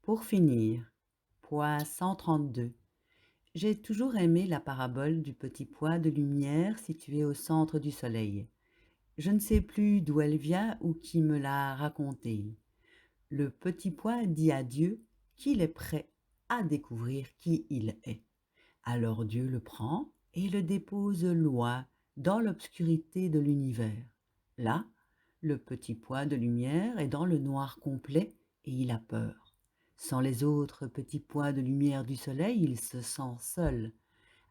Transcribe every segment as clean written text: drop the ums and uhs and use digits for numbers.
Pour finir, poids 132. J'ai toujours aimé la parabole du petit pois de lumière situé au centre du soleil. Je ne sais plus d'où elle vient ou qui me l'a racontée. Le petit pois dit à Dieu qu'il est prêt à découvrir qui il est. Alors Dieu le prend et le dépose loin dans l'obscurité de l'univers. Là, le petit pois de lumière est dans le noir complet et il a peur. Sans les autres petits pois de lumière du soleil, il se sent seul.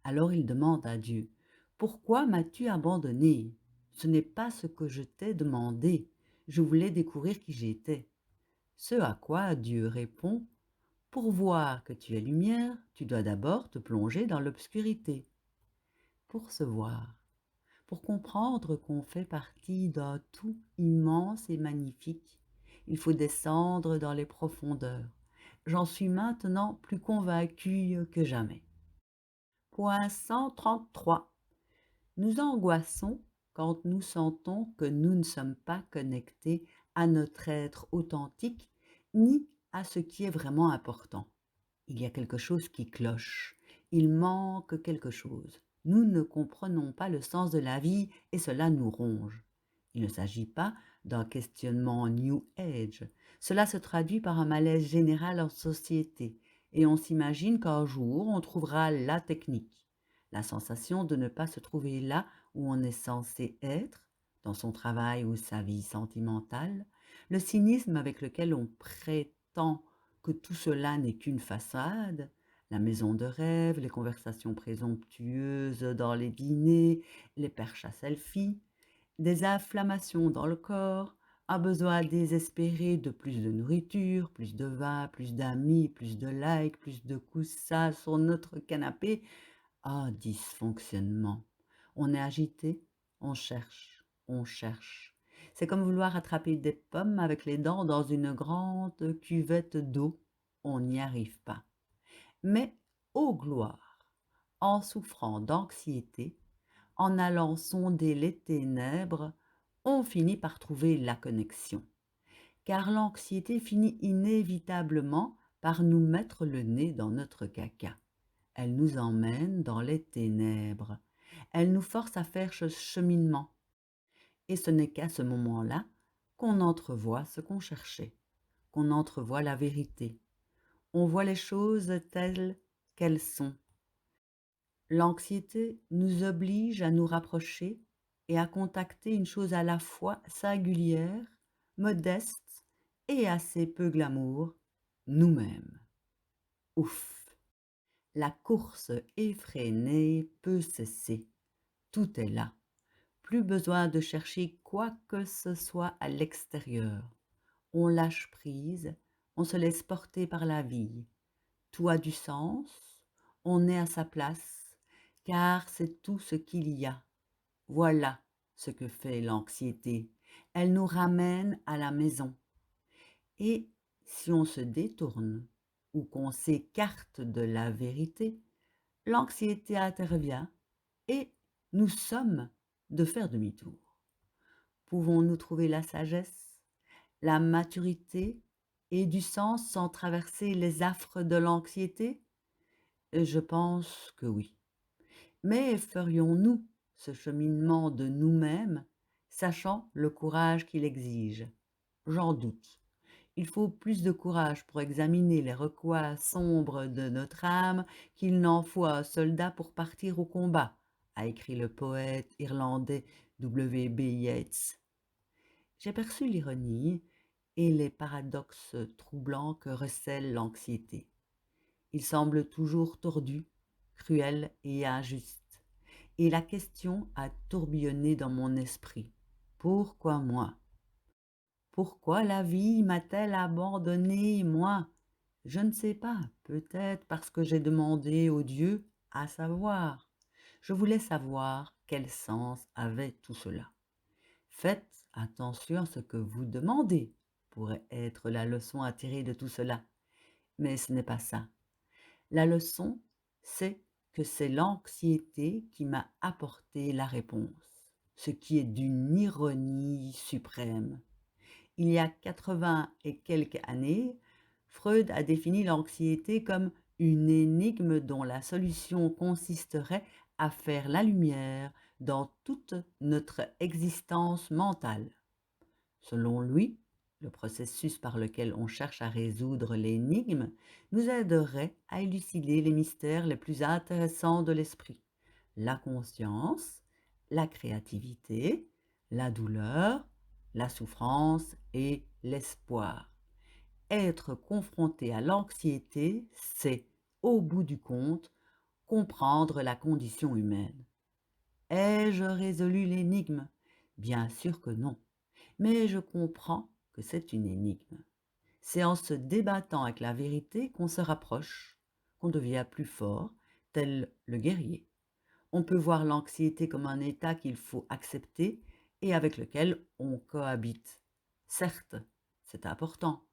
Alors il demande à Dieu: Pourquoi m'as-tu abandonné? Ce n'est pas ce que je t'ai demandé. Je voulais découvrir qui j'étais. Ce à quoi Dieu répond: Pour voir que tu es lumière, tu dois d'abord te plonger dans l'obscurité. Pour se voir, pour comprendre qu'on fait partie d'un tout immense et magnifique, il faut descendre dans les profondeurs. J'en suis maintenant plus convaincue que jamais. Point 133. Nous angoissons quand nous sentons que nous ne sommes pas connectés à notre être authentique ni à ce qui est vraiment important. Il y a quelque chose qui cloche. Il manque quelque chose. Nous ne comprenons pas le sens de la vie et cela nous ronge. Il ne s'agit pas d'un questionnement New Age. Cela se traduit par un malaise général en société et on s'imagine qu'un jour on trouvera la technique. La sensation de ne pas se trouver là où on est censé être, dans son travail ou sa vie sentimentale, le cynisme avec lequel on prétend que tout cela n'est qu'une façade, la maison de rêve, les conversations présomptueuses dans les dîners, les perches à selfie, des inflammations dans le corps, un besoin désespéré de plus de nourriture, plus de vin, plus d'amis, plus de likes, plus de coussins sur notre canapé. Ah, dysfonctionnement. On est agité, on cherche, on cherche. C'est comme vouloir attraper des pommes avec les dents dans une grande cuvette d'eau. On n'y arrive pas. Mais, ô gloire, en souffrant d'anxiété, en allant sonder les ténèbres, on finit par trouver la connexion. Car l'anxiété finit inévitablement par nous mettre le nez dans notre caca. Elle nous emmène dans les ténèbres. Elle nous force à faire ce cheminement. Et ce n'est qu'à ce moment-là qu'on entrevoit ce qu'on cherchait, qu'on entrevoit la vérité. On voit les choses telles qu'elles sont. L'anxiété nous oblige à nous rapprocher et à contacter une chose à la fois singulière, modeste et assez peu glamour, nous-mêmes. Ouf! La course effrénée peut cesser. Tout est là. Plus besoin de chercher quoi que ce soit à l'extérieur. On lâche prise, on se laisse porter par la vie. Tout a du sens, on est à sa place, car c'est tout ce qu'il y a. Voilà ce que fait l'anxiété. Elle nous ramène à la maison. Et si on se détourne ou qu'on s'écarte de la vérité, l'anxiété intervient et nous sommes de faire demi-tour. Pouvons-nous trouver la sagesse, la maturité et du sens sans traverser les affres de l'anxiété? Je pense que oui. Mais ferions-nous ce cheminement de nous-mêmes, sachant le courage qu'il exige? J'en doute. Il faut plus de courage pour examiner les recoins sombres de notre âme qu'il n'en faut à un soldat pour partir au combat, a écrit le poète irlandais W. B. Yeats. J'ai perçu l'ironie et les paradoxes troublants que recèle l'anxiété. Il semble toujours tordu, cruel et injuste. Et la question a tourbillonné dans mon esprit. Pourquoi moi? Pourquoi la vie m'a-t-elle abandonné, moi? Je ne sais pas, peut-être parce que j'ai demandé au Dieu à savoir. Je voulais savoir quel sens avait tout cela. Faites attention à ce que vous demandez, pourrait être la leçon à tirer de tout cela. Mais ce n'est pas ça. La leçon, c'est que c'est l'anxiété qui m'a apporté la réponse, ce qui est d'une ironie suprême. Il y a 80 et quelques années, Freud a défini l'anxiété comme une énigme dont la solution consisterait à faire la lumière dans toute notre existence mentale. Selon lui, le processus par lequel on cherche à résoudre l'énigme nous aiderait à élucider les mystères les plus intéressants de l'esprit: la conscience, la créativité, la douleur, la souffrance et l'espoir. Être confronté à l'anxiété, c'est, au bout du compte, comprendre la condition humaine. Ai-je résolu l'énigme? Bien sûr que non, mais je comprends que c'est une énigme. C'est en se débattant avec la vérité qu'on se rapproche, qu'on devient plus fort, tel le guerrier. On peut voir l'anxiété comme un état qu'il faut accepter et avec lequel on cohabite. Certes, c'est important,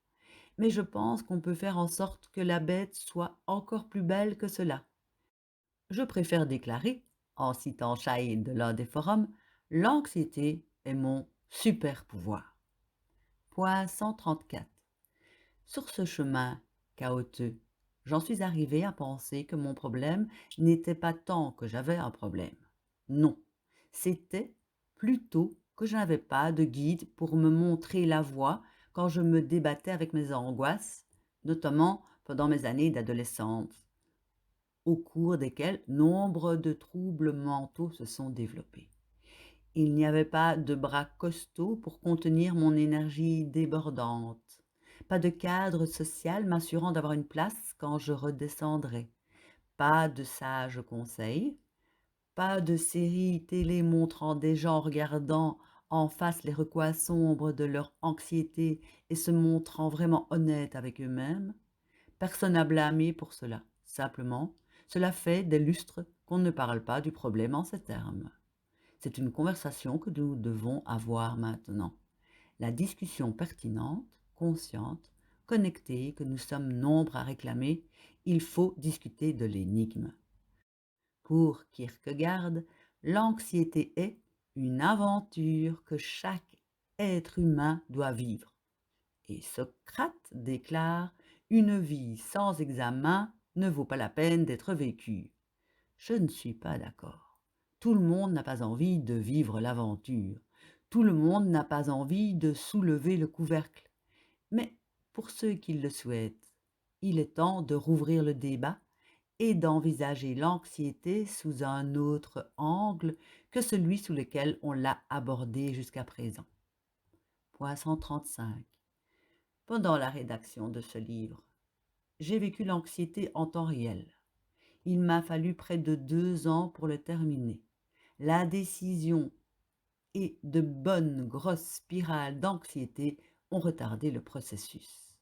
mais je pense qu'on peut faire en sorte que la bête soit encore plus belle que cela. Je préfère déclarer, en citant Shai de l'un des forums, l'anxiété est mon super pouvoir. Point 134. Sur ce chemin chaotique, j'en suis arrivé à penser que mon problème n'était pas tant que j'avais un problème. Non, c'était plutôt que je n'avais pas de guide pour me montrer la voie quand je me débattais avec mes angoisses, notamment pendant mes années d'adolescence, au cours desquelles nombre de troubles mentaux se sont développés. Il n'y avait pas de bras costauds pour contenir mon énergie débordante, pas de cadre social m'assurant d'avoir une place quand je redescendrais, pas de sages conseils, pas de séries télé montrant des gens regardant en face les recoins sombres de leur anxiété et se montrant vraiment honnêtes avec eux-mêmes. Personne à blâmer pour cela. Simplement, cela fait des lustres qu'on ne parle pas du problème en ces termes. C'est une conversation que nous devons avoir maintenant. La discussion pertinente, consciente, connectée que nous sommes nombre à réclamer, il faut discuter de l'énigme. Pour Kierkegaard, l'anxiété est une aventure que chaque être humain doit vivre. Et Socrate déclare: une vie sans examen ne vaut pas la peine d'être vécue. Je ne suis pas d'accord. Tout le monde n'a pas envie de vivre l'aventure. Tout le monde n'a pas envie de soulever le couvercle. Mais pour ceux qui le souhaitent, il est temps de rouvrir le débat et d'envisager l'anxiété sous un autre angle que celui sous lequel on l'a abordé jusqu'à présent. Point 135. Pendant la rédaction de ce livre, j'ai vécu l'anxiété en temps réel. Il m'a fallu près de 2 ans pour le terminer. La décision et de bonnes grosses spirales d'anxiété ont retardé le processus.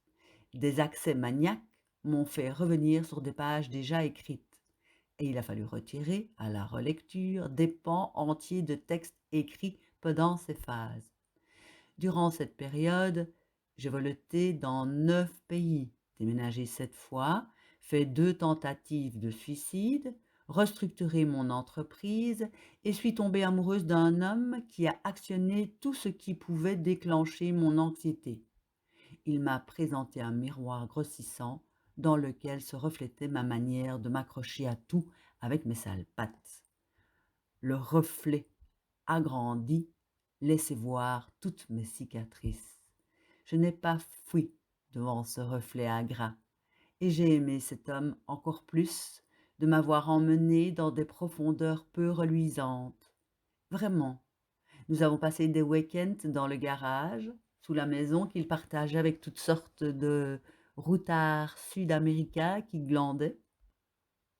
Des accès maniaques m'ont fait revenir sur des pages déjà écrites, et il a fallu retirer, à la relecture, des pans entiers de textes écrits pendant ces phases. Durant cette période, j'ai voleté dans 9 pays, déménagé 7 fois, fait 2 tentatives de suicide, restructuré mon entreprise et suis tombée amoureuse d'un homme qui a actionné tout ce qui pouvait déclencher mon anxiété. Il m'a présenté un miroir grossissant dans lequel se reflétait ma manière de m'accrocher à tout avec mes sales pattes. Le reflet agrandi laissait voir toutes mes cicatrices. Je n'ai pas fui devant ce reflet ingrat, et j'ai aimé cet homme encore plus de m'avoir emmené dans des profondeurs peu reluisantes. Vraiment, nous avons passé des week-ends dans le garage, sous la maison qu'il partageait avec toutes sortes de routards sud-américains qui glandaient.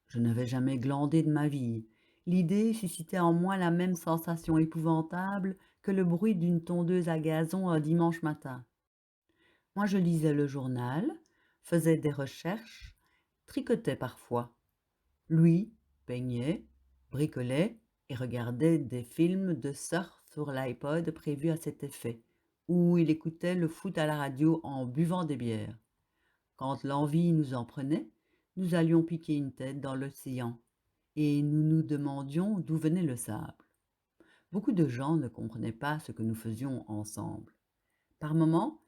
Je n'avais jamais glandé de ma vie. L'idée suscitait en moi la même sensation épouvantable que le bruit d'une tondeuse à gazon un dimanche matin. Moi, je lisais le journal, faisais des recherches, tricotais parfois. Lui peignait, bricolait et regardait des films de surf sur l'iPod prévus à cet effet, ou il écoutait le foot à la radio en buvant des bières. Quand l'envie nous en prenait, nous allions piquer une tête dans l'océan, et nous nous demandions d'où venait le sable. Beaucoup de gens ne comprenaient pas ce que nous faisions ensemble. Par moments,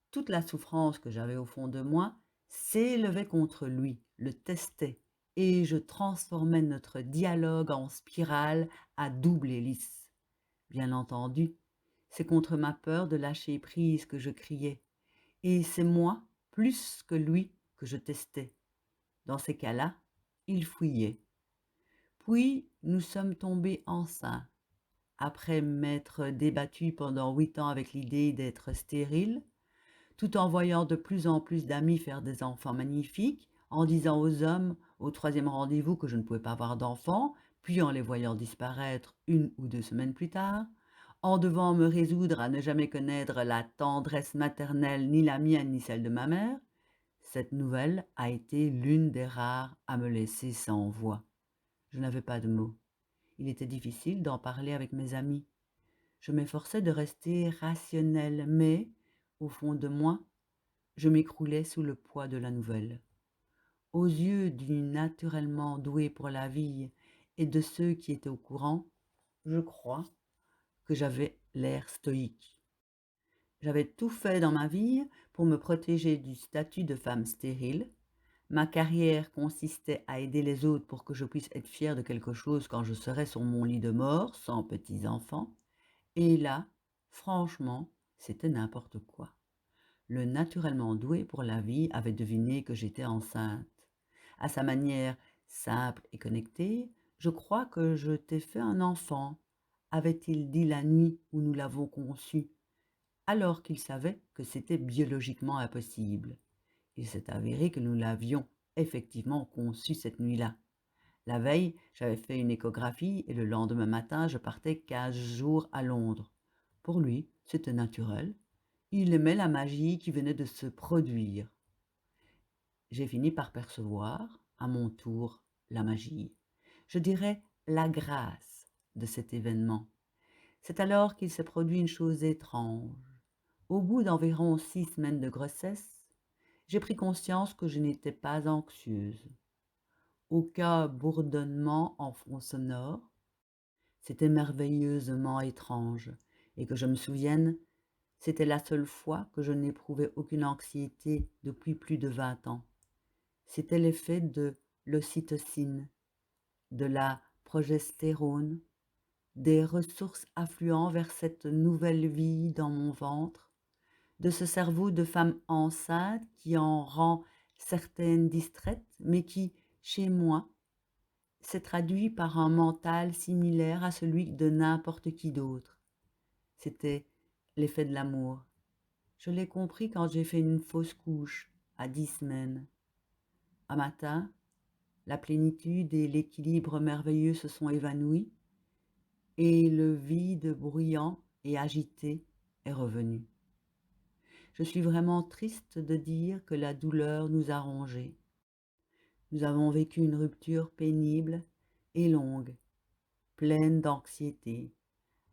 toute la souffrance que j'avais au fond de moi s'élevait contre lui, le testait, et je transformais notre dialogue en spirale à double hélice. Bien entendu, c'est contre ma peur de lâcher prise que je criais, et c'est moi, plus que lui, que je testais. Dans ces cas-là, il fouillait. Puis nous sommes tombés enceints. Après m'être débattue pendant 8 ans avec l'idée d'être stérile, tout en voyant de plus en plus d'amis faire des enfants magnifiques, en disant aux hommes au troisième rendez-vous que je ne pouvais pas avoir d'enfants, puis en les voyant disparaître 1 ou 2 semaines plus tard, en devant me résoudre à ne jamais connaître la tendresse maternelle, ni la mienne, ni celle de ma mère, cette nouvelle a été l'une des rares à me laisser sans voix. Je n'avais pas de mots. Il était difficile d'en parler avec mes amis. Je m'efforçais de rester rationnelle, mais, au fond de moi, je m'écroulais sous le poids de la nouvelle. Aux yeux du naturellement doué pour la vie et de ceux qui étaient au courant, je crois que j'avais l'air stoïque. J'avais tout fait dans ma vie pour me protéger du statut de femme stérile. Ma carrière consistait à aider les autres pour que je puisse être fière de quelque chose quand je serais sur mon lit de mort, sans petits-enfants. Et là, franchement, c'était n'importe quoi. Le naturellement doué pour la vie avait deviné que j'étais enceinte. À sa manière simple et connectée, je crois que je t'ai fait un enfant, avait-il dit la nuit où nous l'avons conçu, alors qu'il savait que c'était biologiquement impossible. Il s'est avéré que nous l'avions effectivement conçu cette nuit-là. La veille, j'avais fait une échographie et le lendemain matin, je partais 15 jours à Londres. Pour lui, c'était naturel. Il aimait la magie qui venait de se produire. J'ai fini par percevoir, à mon tour, la magie. Je dirais la grâce de cet événement. C'est alors qu'il s'est produit une chose étrange. Au bout d'environ 6 semaines de grossesse, j'ai pris conscience que je n'étais pas anxieuse. Aucun bourdonnement en fond sonore. C'était merveilleusement étrange, et que je me souvienne, c'était la seule fois que je n'éprouvais aucune anxiété depuis plus de 20 ans. C'était l'effet de l'ocytocine, de la progestérone, des ressources affluant vers cette nouvelle vie dans mon ventre, de ce cerveau de femme enceinte qui en rend certaines distraites, mais qui, chez moi, s'est traduit par un mental similaire à celui de n'importe qui d'autre. C'était l'effet de l'amour. Je l'ai compris quand j'ai fait une fausse couche à 10 semaines. Un matin, la plénitude et l'équilibre merveilleux se sont évanouis et le vide bruyant et agité est revenu. Je suis vraiment triste de dire que la douleur nous a rongés. Nous avons vécu une rupture pénible et longue, pleine d'anxiété,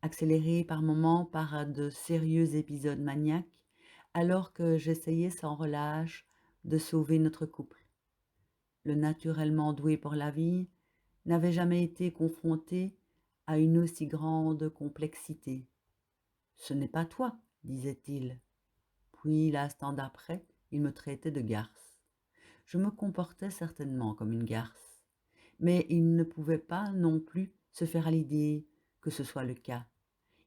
accélérée par moments par de sérieux épisodes maniaques, alors que j'essayais sans relâche de sauver notre couple. Le naturellement doué pour la vie n'avait jamais été confronté à une aussi grande complexité. « Ce n'est pas toi, disait-il. » Puis, l'instant d'après, il me traitait de garce. Je me comportais certainement comme une garce, mais il ne pouvait pas non plus se faire à l'idée que ce soit le cas.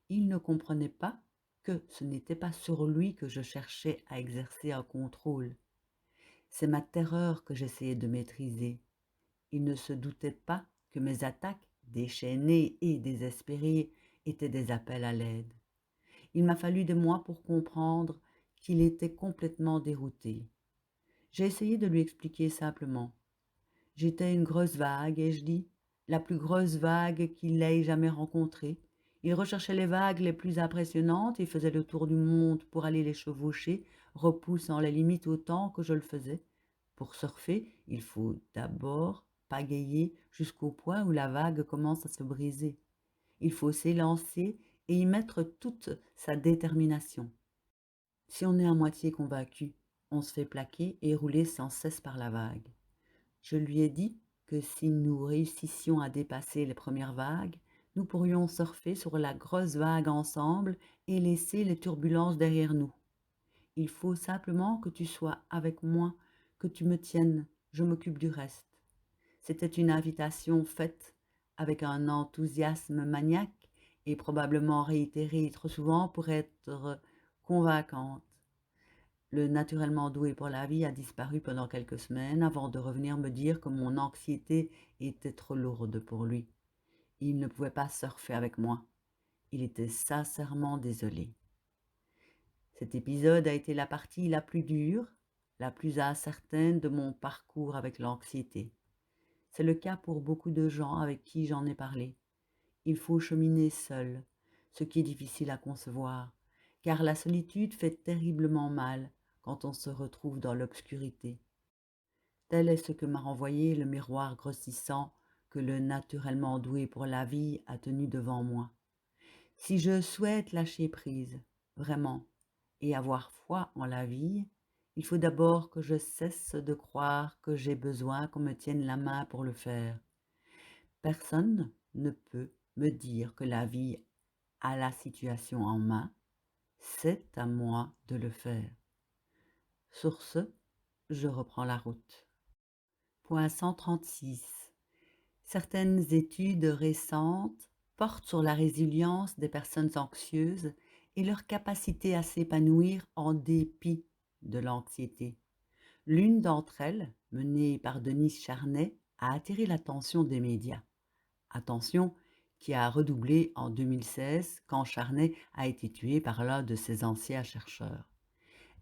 Il ne comprenait pas que ce n'était pas sur lui que je cherchais à exercer un contrôle. C'est ma terreur que j'essayais de maîtriser. Il ne se doutait pas que mes attaques, déchaînées et désespérées, étaient des appels à l'aide. Il m'a fallu des mois pour comprendre qu'il était complètement dérouté. J'ai essayé de lui expliquer simplement. J'étais une grosse vague, ai-je dit, la plus grosse vague qu'il ait jamais rencontrée. Il recherchait les vagues les plus impressionnantes et faisait le tour du monde pour aller les chevaucher, repoussant les limites autant que je le faisais. Pour surfer, il faut d'abord pagayer jusqu'au point où la vague commence à se briser. Il faut s'élancer et y mettre toute sa détermination. Si on est à moitié convaincu, on se fait plaquer et rouler sans cesse par la vague. Je lui ai dit que si nous réussissions à dépasser les premières vagues, nous pourrions surfer sur la grosse vague ensemble et laisser les turbulences derrière nous. Il faut simplement que tu sois avec moi, que tu me tiennes, je m'occupe du reste. C'était une invitation faite avec un enthousiasme maniaque et probablement réitérée trop souvent pour être convaincante. Le naturellement doué pour la vie a disparu pendant quelques semaines avant de revenir me dire que mon anxiété était trop lourde pour lui. Il ne pouvait pas surfer avec moi. Il était sincèrement désolé. Cet épisode a été la partie la plus dure, la plus incertaine de mon parcours avec l'anxiété. C'est le cas pour beaucoup de gens avec qui j'en ai parlé. Il faut cheminer seul, ce qui est difficile à concevoir, car la solitude fait terriblement mal quand on se retrouve dans l'obscurité. Tel est ce que m'a renvoyé le miroir grossissant que le naturellement doué pour la vie a tenu devant moi. Si je souhaite lâcher prise, vraiment, et avoir foi en la vie, il faut d'abord que je cesse de croire que j'ai besoin qu'on me tienne la main pour le faire. Personne ne peut me dire que la vie a la situation en main, c'est à moi de le faire. Sur ce, je reprends la route. Point 136. Certaines études récentes portent sur la résilience des personnes anxieuses et leur capacité à s'épanouir en dépit de l'anxiété. L'une d'entre elles, menée par Denise Charnay, a attiré l'attention des médias. Attention qui a redoublé en 2016 quand Charnay a été tué par l'un de ses anciens chercheurs.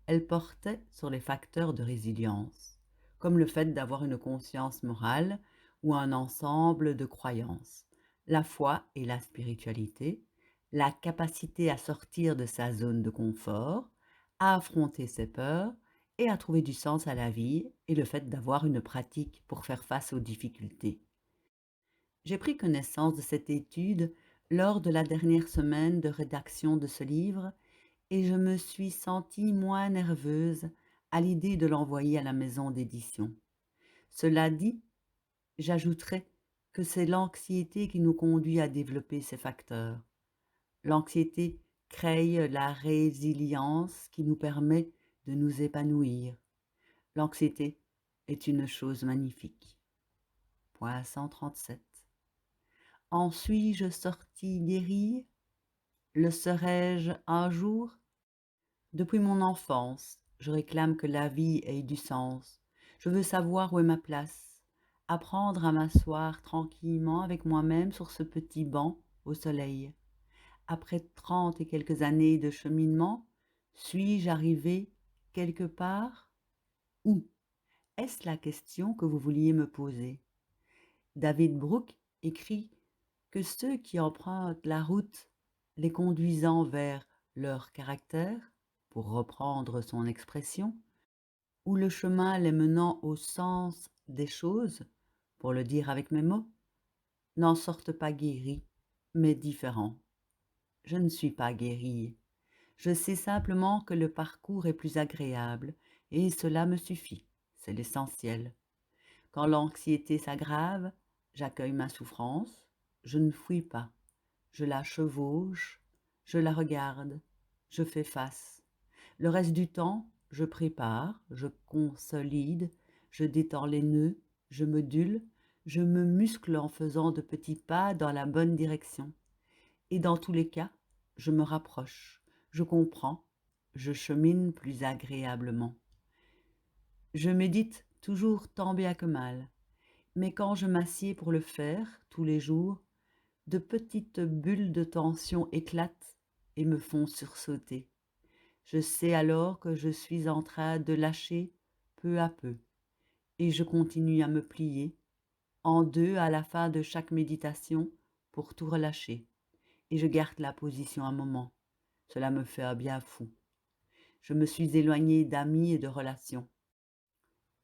Elle portait sur les facteurs de résilience, comme le fait d'avoir une conscience morale ou un ensemble de croyances, la foi et la spiritualité, la capacité à sortir de sa zone de confort, à affronter ses peurs et à trouver du sens à la vie, et le fait d'avoir une pratique pour faire face aux difficultés. J'ai pris connaissance de cette étude lors de la dernière semaine de rédaction de ce livre et je me suis sentie moins nerveuse à l'idée de l'envoyer à la maison d'édition. Cela dit, j'ajouterais que c'est l'anxiété qui nous conduit à développer ces facteurs. L'anxiété crée la résilience qui nous permet de nous épanouir. L'anxiété est une chose magnifique. Point 137. En suis-je sortie guérie? Le serai-je un jour? Depuis mon enfance, je réclame que la vie ait du sens. Je veux savoir où est ma place, apprendre à m'asseoir tranquillement avec moi-même sur ce petit banc au soleil. Après 30 et quelques années de cheminement, suis-je arrivé quelque part? Où? Est-ce la question que vous vouliez me poser? David Brooke écrit que ceux qui empruntent la route les conduisant vers leur caractère, pour reprendre son expression, ou le chemin les menant au sens des choses, pour le dire avec mes mots, n'en sortent pas guéris, mais différents. Je ne suis pas guérie. Je sais simplement que le parcours est plus agréable, et cela me suffit, c'est l'essentiel. Quand l'anxiété s'aggrave, j'accueille ma souffrance, je ne fuis pas, je la chevauche, je la regarde, je fais face. Le reste du temps, je prépare, je consolide, je détends les nœuds, je module, je me muscle en faisant de petits pas dans la bonne direction. Et dans tous les cas, je me rapproche, je comprends, je chemine plus agréablement. Je médite toujours tant bien que mal, mais quand je m'assieds pour le faire, tous les jours, de petites bulles de tension éclatent et me font sursauter. Je sais alors que je suis en train de lâcher peu à peu, et je continue à me plier, en deux à la fin de chaque méditation, pour tout relâcher, et je garde la position un moment. Cela me fait un bien fou. Je me suis éloignée d'amis et de relations.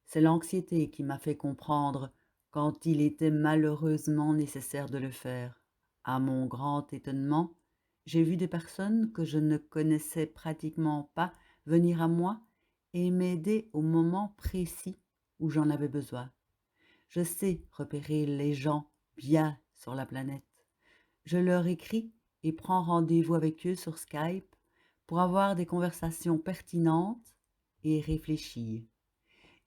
C'est l'anxiété qui m'a fait comprendre quand il était malheureusement nécessaire de le faire. À mon grand étonnement, j'ai vu des personnes que je ne connaissais pratiquement pas venir à moi et m'aider au moment précis où j'en avais besoin. Je sais repérer les gens bien sur la planète. Je leur écris et prends rendez-vous avec eux sur Skype pour avoir des conversations pertinentes et réfléchies.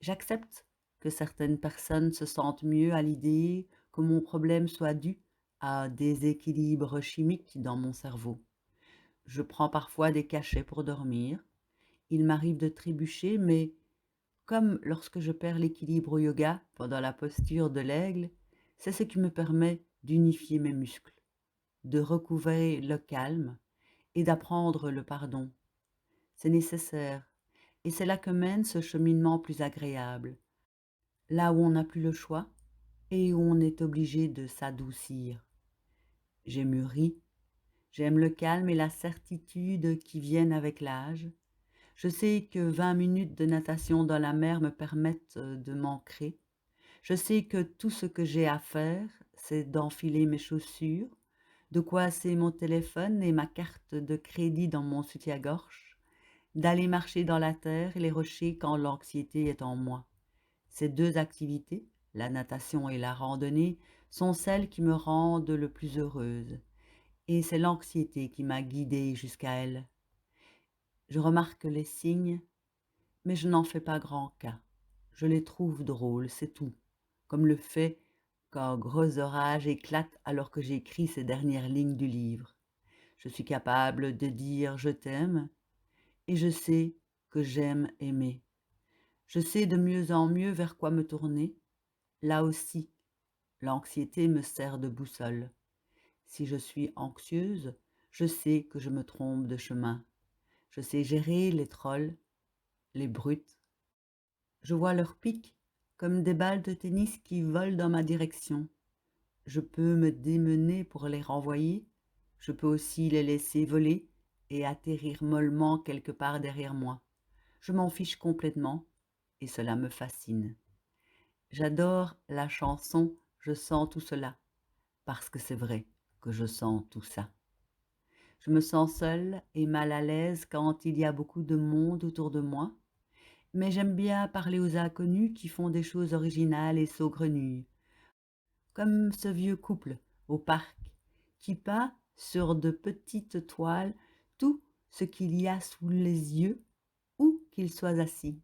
J'accepte que certaines personnes se sentent mieux à l'idée que mon problème soit dû à des équilibres chimiques dans mon cerveau. Je prends parfois des cachets pour dormir. Il m'arrive de trébucher, mais comme lorsque je perds l'équilibre au yoga pendant la posture de l'aigle, c'est ce qui me permet d'unifier mes muscles, de recouvrer le calme et d'apprendre le pardon. C'est nécessaire, et c'est là que mène ce cheminement plus agréable, là où on n'a plus le choix et où on est obligé de s'adoucir. J'ai mûri, j'aime le calme et la certitude qui viennent avec l'âge. Je sais que 20 minutes de natation dans la mer me permettent de m'ancrer. Je sais que tout ce que j'ai à faire, c'est d'enfiler mes chaussures, de coincer mon téléphone et ma carte de crédit dans mon soutien-gorge, d'aller marcher dans la terre et les rochers quand l'anxiété est en moi. Ces deux activités, la natation et la randonnée, sont celles qui me rendent le plus heureuse, et c'est l'anxiété qui m'a guidée jusqu'à elles. Je remarque les signes, mais je n'en fais pas grand cas. Je les trouve drôles, c'est tout, comme le fait qu'un gros orage éclate alors que j'écris ces dernières lignes du livre. Je suis capable de dire je t'aime, et je sais que j'aime aimer. Je sais de mieux en mieux vers quoi me tourner. Là aussi, l'anxiété me sert de boussole. Si je suis anxieuse, je sais que je me trompe de chemin. Je sais gérer les trolls, les brutes. Je vois leurs pics comme des balles de tennis qui volent dans ma direction. Je peux me démener pour les renvoyer. Je peux aussi les laisser voler et atterrir mollement quelque part derrière moi. Je m'en fiche complètement et cela me fascine. J'adore la chanson Je sens tout cela parce que c'est vrai que je sens tout ça. Je me sens seule et mal à l'aise quand il y a beaucoup de monde autour de moi, mais j'aime bien parler aux inconnus qui font des choses originales et saugrenues, comme ce vieux couple au parc qui peint sur de petites toiles tout ce qu'il y a sous les yeux où qu'ils soient assis.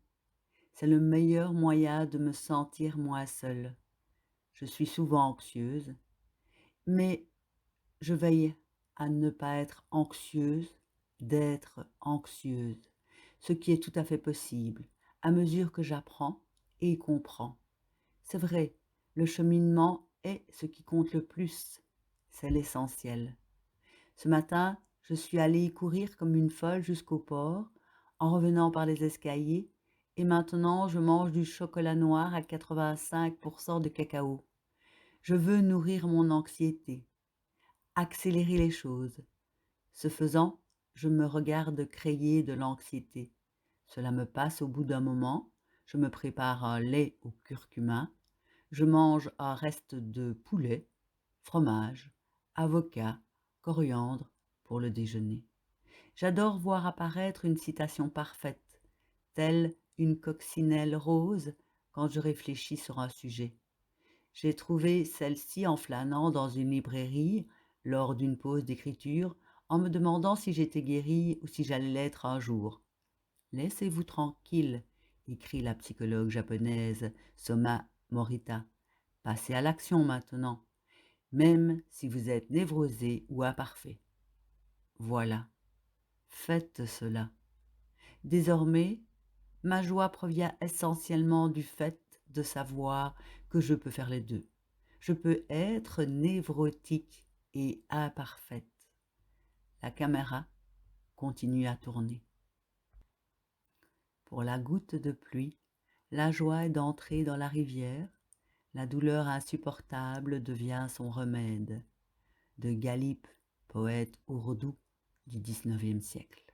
C'est le meilleur moyen de me sentir moins seule. Je suis souvent anxieuse, mais je veille à ne pas être anxieuse, d'être anxieuse, ce qui est tout à fait possible à mesure que j'apprends et comprends. C'est vrai, le cheminement est ce qui compte le plus, c'est l'essentiel. Ce matin, je suis allée courir comme une folle jusqu'au port, en revenant par les escaliers, et maintenant je mange du chocolat noir à 85% de cacao. Je veux nourrir mon anxiété, accélérer les choses. Ce faisant, je me regarde créer de l'anxiété. Cela me passe au bout d'un moment, je me prépare un lait au curcuma, je mange un reste de poulet, fromage, avocat, coriandre pour le déjeuner. J'adore voir apparaître une citation parfaite, telle une coccinelle rose quand je réfléchis sur un sujet. J'ai trouvé celle-ci en flânant dans une librairie lors d'une pause d'écriture, en me demandant si j'étais guérie ou si j'allais l'être un jour. Laissez-vous tranquille, écrit la psychologue japonaise Soma Morita. Passez à l'action maintenant, même si vous êtes névrosé ou imparfait. Voilà, faites cela. Désormais, ma joie provient essentiellement du fait de savoir que je peux faire les deux. Je peux être névrotique et imparfaite. La caméra continue à tourner. Pour la goutte de pluie, la joie est d'entrer dans la rivière, la douleur insupportable devient son remède. De Ghalib, poète ourdou du XIXe siècle.